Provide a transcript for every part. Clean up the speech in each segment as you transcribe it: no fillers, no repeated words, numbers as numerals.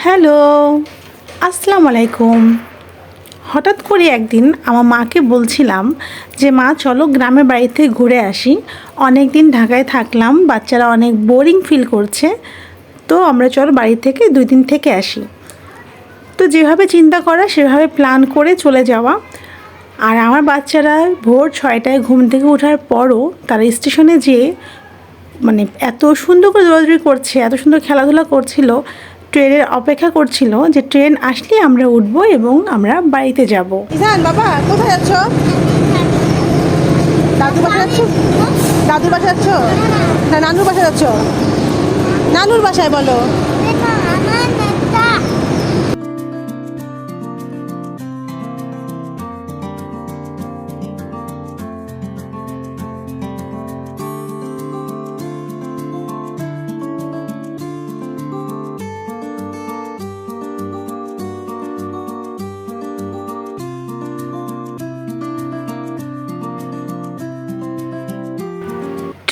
Hello, আসসালামু আলাইকুম। হঠাৎ করে একদিন আমার মাকে বলছিলাম যে মা চলো গ্রামের বাড়িতে ঘুরে আসি। অনেক দিন ঢাকায় থাকলাম, বাচ্চারা অনেক বোরিং ফিল করছে, তো আমরা চলো বাড়ি থেকে 2 দিন থেকে আসি। তো যেভাবে চিন্তা করা সেভাবে প্ল্যান করে চলে যাওয়া। আর আমার বাচ্চারা ভোর 6টায় ঘুম থেকে ওঠার পরও তারা স্টেশনে যেয়ে মানে এত সুন্দর করে দৌড়াদৌড়ি করছে, এত সুন্দর খেলাধুলা করছিল, ট্রেনের অপেক্ষা করছিল যে ট্রেন আসলে আমরা উঠবো এবং আমরা বাড়িতে যাব। ইজান বাবা কোথায় যাচ্ছ? দাদুর বাসায় যাচ্ছ? দাদুর বাসায় যাচ্ছ না নানুর বাসায় যাচ্ছ? নানুর বাসায় বলো।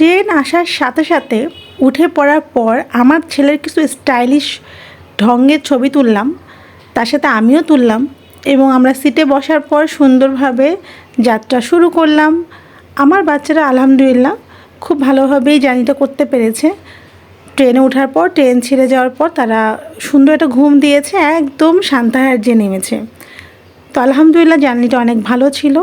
ট্রেন আসার সাথে সাথে উঠে পড়ার পর আমার ছেলের কিছু স্টাইলিশ ঢঙ্গের ছবি তুললাম, তার সাথে আমিও তুললাম এবং আমরা সিটে বসার পর সুন্দরভাবে যাত্রা শুরু করলাম। আমার বাচ্চারা আলহামদুলিল্লাহ খুব ভালোভাবেই জার্নিটা করতে পেরেছে। ট্রেনে ওঠার পর ট্রেন ছেড়ে যাওয়ার পর তারা সুন্দর একটা ঘুম দিয়েছে, একদম শান্তাহার যে নেমেছে। তো আলহামদুলিল্লাহ জার্নিটা অনেক ভালো ছিল।